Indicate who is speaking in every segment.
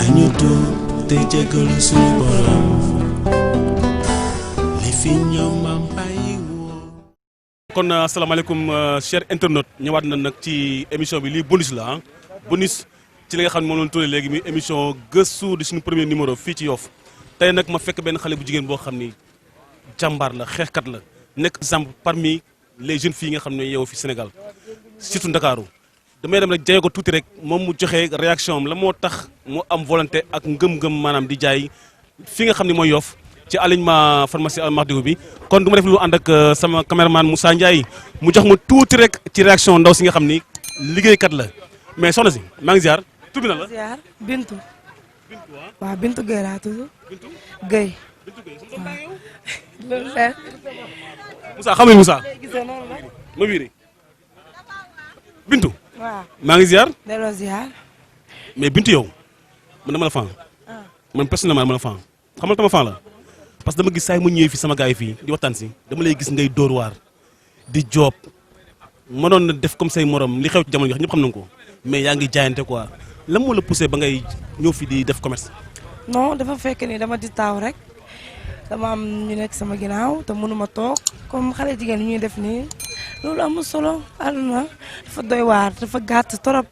Speaker 1: nañu tuub te jéggalu suñu borom li fi ñoom maam bàyyi woo.
Speaker 2: kon asalaamaaleykum cher internaute ñëwaat na nag ci émission bi lii bonus la bonus ci li nga xam ne moom la ñu tuddee léegi muy émission gëstu di suñu premier numéro fii ci Yoff tey nag ma fekk benn xale bu jigéen boo xam ni jàmbaar la xeexkat la nekk exemple parmi les jeunes filles yi nga xam ne yeewoo fi Sénégal surtout Ndakaaru damay dem rek jaay ko tuuti rek moom mu joxe réaction am la moo tax mu am volonté ak ngëm-ngëm maanaam di jaay fi nga xam ne mooy Yoff ci alignement pharmacie Al Mahdiou bi kon du ma def lu ànd ak sama caméraman Moussa Ndiaye mu jox ma tuuti rek ci réaction ndaw si nga xam ni liggéeykat la mais soxna si maa ngi ziar tur bi na la.
Speaker 3: ziar Bintu. waaw Bintu Guèye laa tudd. Guèye. loolu leer.
Speaker 2: Moussa xam nga Moussa. ma wiiri Bintu.
Speaker 3: waaw
Speaker 2: maa ngi ziar.
Speaker 3: delloo ziar.
Speaker 2: mais Bintu yow man dama la fan. man personnellement dama la fan xamal tama fan la parce que dama gis saa yi mu ñëwee fi sama gars yi fii di waxtaan si dama lay gis ngay dóor waar di joob mënoon na def comme say morom li xew ci jamono yi ñëpp xam nañu ko mais yaa ngi jaayante quoi lan moo la poussé ba ngay ñëw fi di def commerce.
Speaker 3: non dafa fekk ni dama di taaw rek dama am ñu nekk sama ginnaaw te mënuma toog comme xale jigéen ñuy def nii loolu amul solo àdduna dafa doy waar dafa gàtt torop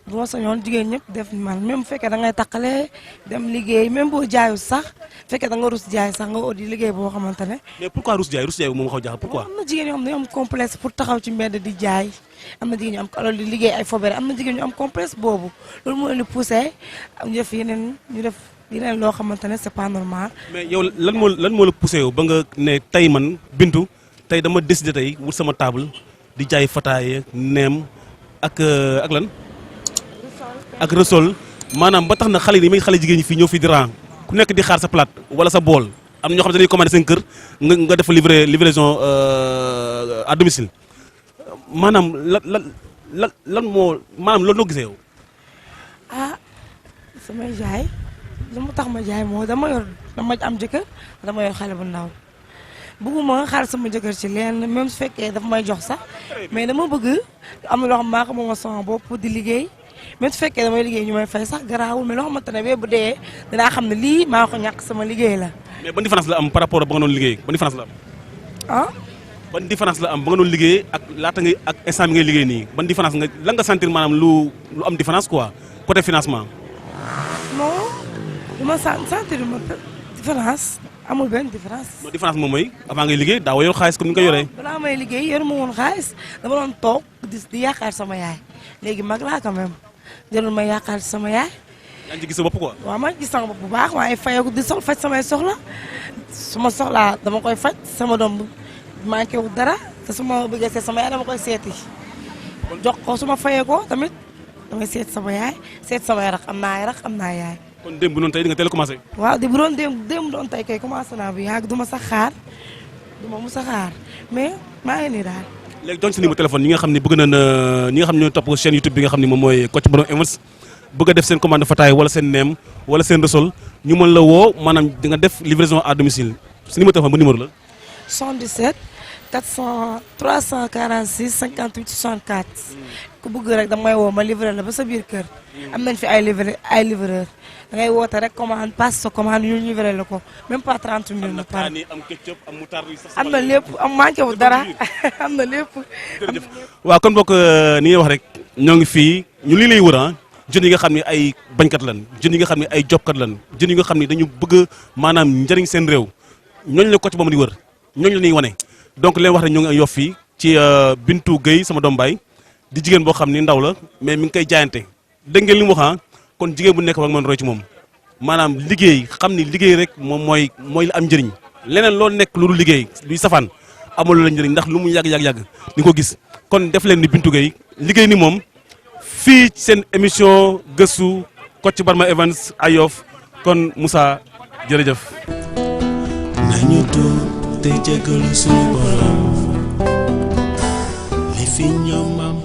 Speaker 3: bu ma sañoon jigéen ñëpp def man même bu fekkee da ngay taqale dem liggéey même boo jaayu sax fekkee da nga rus jaay sax nga di liggéey boo xamante ne.
Speaker 2: mais pourquoi rus jaay moom xaw jaaxal pourquoi.
Speaker 3: am na jigéen yoo xam ne dañoo am complexe pour taxaw ci mbedd di jaay am na jigéen ñu am alors di liggéey ay fobere am na jigéen ñu am complexe boobu loolu moo leen di poussé ñu def yeneen loo xamante ne c'est pas normal.
Speaker 2: mais yow lan moo la poussé yow ba nga ne tey man Bintu tey dama décidé tey wut sama table di jaay fataaye neem ak lan. ak resol maanaam ba tax na xale yi may xale jigéen ñi fii ñëw fii di rang ku nekk di xaar sa plate wala sa bool am na ñoo xam ne dañuy commandé seen kër nga def livraison à domicile maanaam lan moo maanaam loolu noo gisee yow.
Speaker 3: samay jaay lu mu tax ma jaay moo dama am jëkkër dama yor xale bu ndaw bëgguma xaar sama jëkkër ci leen même su fekkee dafa may jox sax mais dama bëgg am na loo xam maa ko moom sama bopp di liggéey. même su fekkee damay liggéey ñu may fay sax garaawul mais loo xamante ne bu dee dinaa xam ne lii maa ko ñàkk sama liggéey la.
Speaker 2: mais ban différence la am par rapport ak ba nga doon liggéey ban différence la am. ban différence la am ba nga doon liggéey ak laata ngay ak instant bi ngay liggéey nii ban différence nga lan nga sentir maanaam lu am différence quoi côté financement.
Speaker 3: non lu ma sentir ma différence amul benn différence.
Speaker 2: non différence moom mooy avant ngay liggéey daaw yor xaalis comme ni nga ko yoree.
Speaker 3: balaa may liggéey yoruma woon xaalis dama doon toog di yaakaar sama yaay léegi mag laa quand même. jëlul ma yaakaar sama yaay.
Speaker 2: yaa ngi ci gis sa bopp quoi.
Speaker 3: waaw ma gis sama bopp bu baax waaye fayeeku di faj samay soxla su ma soxlaa dama koy faj sama doom manqué wu dara te su ma bëggee seet sama yaay dama koy seeti jox ko su ma fayee ko tamit damay seet sama yaay seet samay rax am naa ay rax am naa yaay.
Speaker 2: kon démb bu doon tey di nga teel a commencé.
Speaker 3: waaw di bu doon démb doon tey kay commencé naa bu yàgg du ma sax xaar du ma mus a xaar mais maa ngi nii daal.
Speaker 2: léegi donc sa numéro téléphone ñi nga xam ne bëgg nañ ñi nga xam ne ñoo topp chaîne YouTube bi nga xam ne moom mooy Kocc Borom Events bëgg a def seen commande fataay wala seen neem wala seen resol ñu mën la woo maanaam di nga def livraison à domicile sa numéro téléphone bu numéro la.
Speaker 3: 77 346 58 64 ku bëgg rek damay woo ma livré la ba sa biir kër am nañ fi ay livreur da ngay woote rek commande passe sa commande ñu livré la ko même pas 30 minutes.
Speaker 2: am na kaani am ketchup am moutarde yi sax.
Speaker 3: am na lépp am manqué wu dara am na lépp.
Speaker 2: jërëjëf waaw kon bokk ni ngay wax rek ñoo ngi fii ñu lii lay wër jeunes yi nga xam ne ay bañkat lan jeunes yi nga xam ne ay jobkat lan jeunes yi nga xam ne dañu bëgg maanaam njëriñ seen réew ñooñu la Kocc Borom di wër ñooñu la ñuy wane donc leen wax rek ñoo ngi Yoff fii ci Bintu Guèye sama doom baay di jigéen boo xam ni ndaw la mais mi ngi koy jaayante dégg ngeen li mu wax kon jigéen bu nekk war nga mën roy ci moom maanaam liggéey xam ni liggéey rek moom mooy la am njëriñ leneen loolu nekk lu dul liggéey luy safaan amul la njëriñ ndax lu mu yàgg ni ko gis kon def leen ni Bintu Guèye liggéey ni moom fii seen émission gëstu Kocc Borom Events à Yoff kon Moussa jërëjëf.
Speaker 1: nañu tuub te jéggalu suñu borom li fi ñoom maam